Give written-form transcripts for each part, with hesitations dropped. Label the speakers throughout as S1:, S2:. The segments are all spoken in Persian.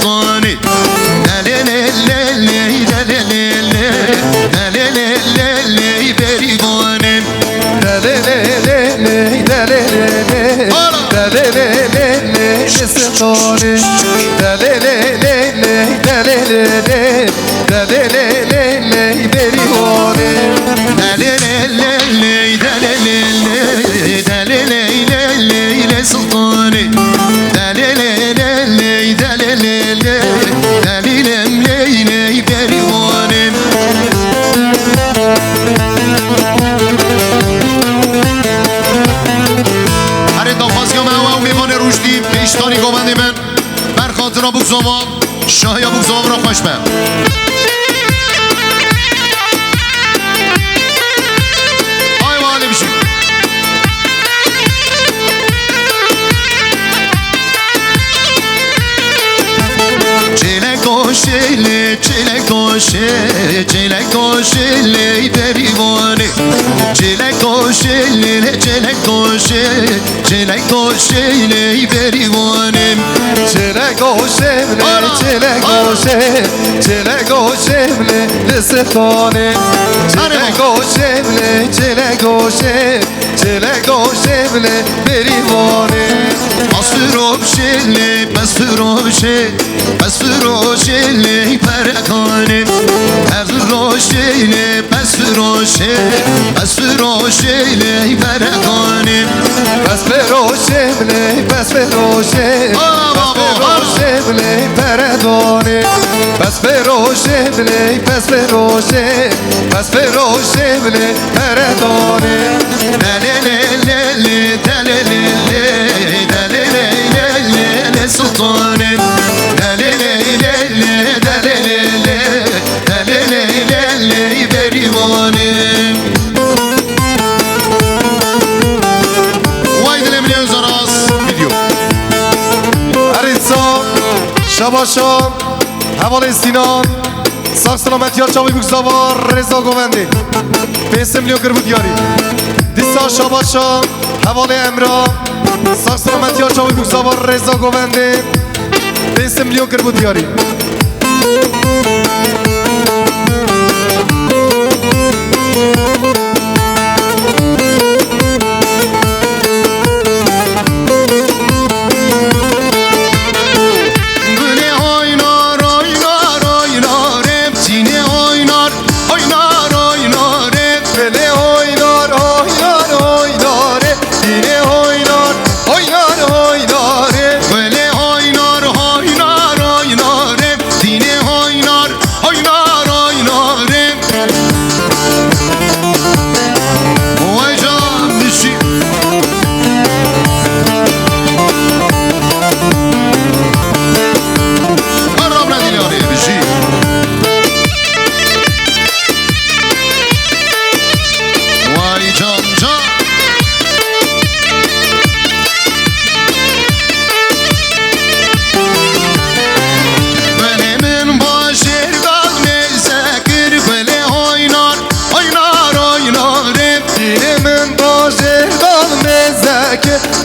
S1: سلطاني دلالي بريباني پیشتانی گوبندی من بر خاطر ابو زمان شاهی ابو زمان را خوش بم آی والی بشیم چلک گوشلی بریوانی چلک گوشلی بریوانی
S2: چلک گوشلی لستانی چلک گوشلی بریوانی
S1: بس فروشلی پرکانی هر روشلی بس فروشلی پرکانی
S2: بس فروشلی پردانی بس فروشلی پردانی
S1: دلالي سلطاني دلالي بريواني وايد الامنية وزراس فيديو
S2: عريسا شباشان حوال سینان ساق سلامتی ها چاوی بگذاوار رضا گوونده 5 میلیون کربود یاری دیسا شباشان حوال امرا ساق سلامتی ها چاوی بگذاوار رضا گوونده 5 میلیون کربود یاری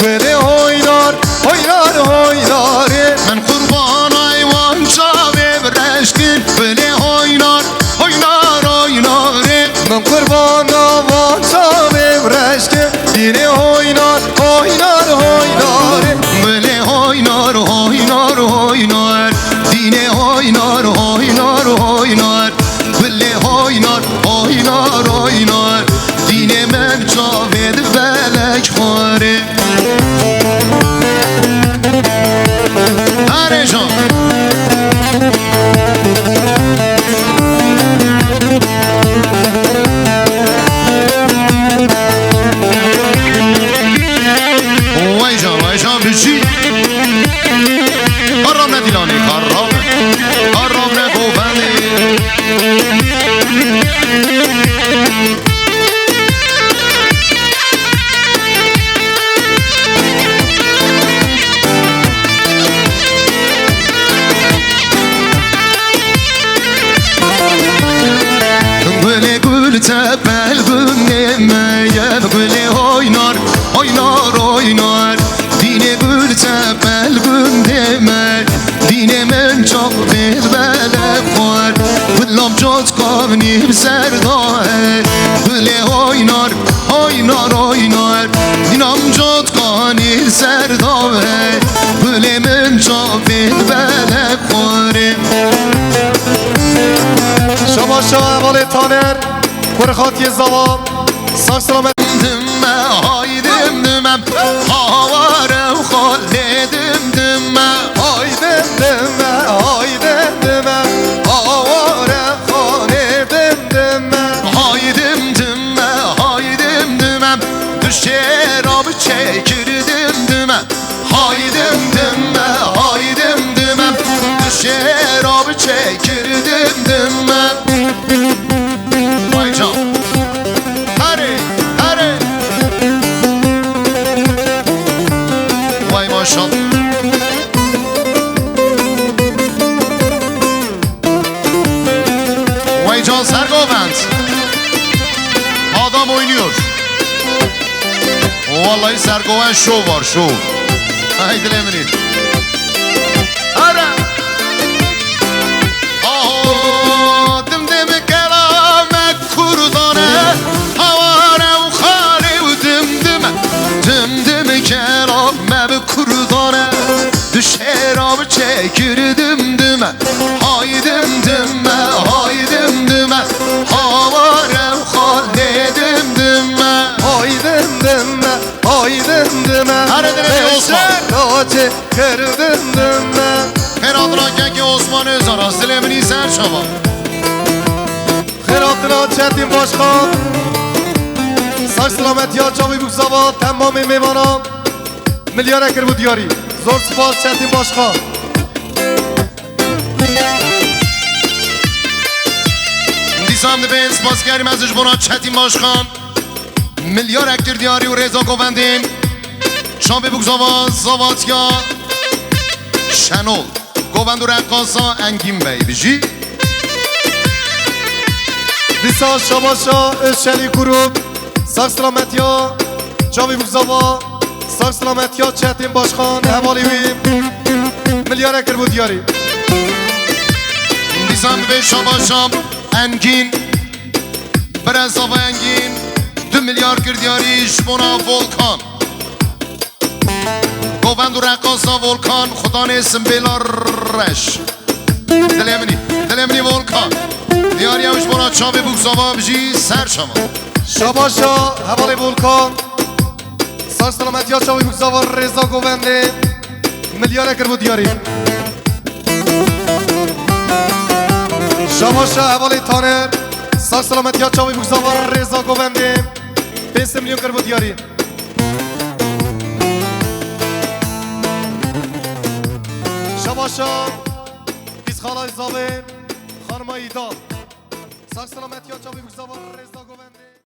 S2: بله هوینار
S1: من قربان ایوان چاوه برشکن بله هوینار
S2: من قربان آوان چاوه برشکن دینه هوینار
S1: بله هوینار دینه هوینار بله هوینار دینه من چاوه بلک خواره وای جان بشی قرام ندیلانی قرام نگوبنی من چاق بیر بله خوار بلام جات کابنیم سرداه بله آینار آینار اینام جات کانیر سرداه بله من چاق بیر بله خواره
S2: شما شاه اول تانر برخاتی زوام ساک سلامت
S1: دمه های دمم آوارم خاله دمه
S2: های دمدمه های دمدمه آواره خانه دمدمه
S1: های دمم düşe rabı çekirdim dümem haydim dümem düşe rabı çekirdim dümem vay can hare vay maşallah vay can Sergovent adam oynuyor. Vallahi Sergoven şov var şov. Haydi lemini. Ara. Ah dim kelame kurdane. Havare u khare u dim kelame kurdane. Düşer abi çekirdim düme. Haydim düme. Havare u khare düme.
S2: Haydim deme, haydim deme
S1: Hare deme Osman
S2: Kaçı kırdım deme
S1: Her adına ki Osman Özara Silemini sen şaba
S2: Kıratına çetin başkan Sağ selamet ya çavi bu zava Tamamı meyvana Milyar ekir bu diyari Zor spas çetin başkan
S1: Disam de ben spas kerim azış buna çetin başkan Milyar ektir diyari و رضا گووندین شام ببوک زاواتیا شنول گووند و رقاصا انگین بی بجی
S2: Disa şabaşa özşeli kurup Sağ selamet ya çavi bu zava Sağ selamet ya çetin başkan Hevali vim Milyar ekir bu diyari
S1: دیسم به شام انگین برن صافا انگین 2 میلیارد کردیاریش بنا ولکان گووند و رقاصا ولکان خدا نیسم بیلارش دلمنی ولکان دیاری همش بنا چاوی بوکزاوا بجی سر شما
S2: شاباشا حوالی ولکان سر سلامت یا چاوی بگذاوا رضا گوونده میلیار اکر بود دیاری شاباشا حوالی تانر سر سلامت یا چاوی بگذاوا رضا گوونده 5 میلیون کر بود دیاری شاباشا بیز خالای زابه خانمایی داد سر سلامت یا چاوی بگذاوا رضا گوونده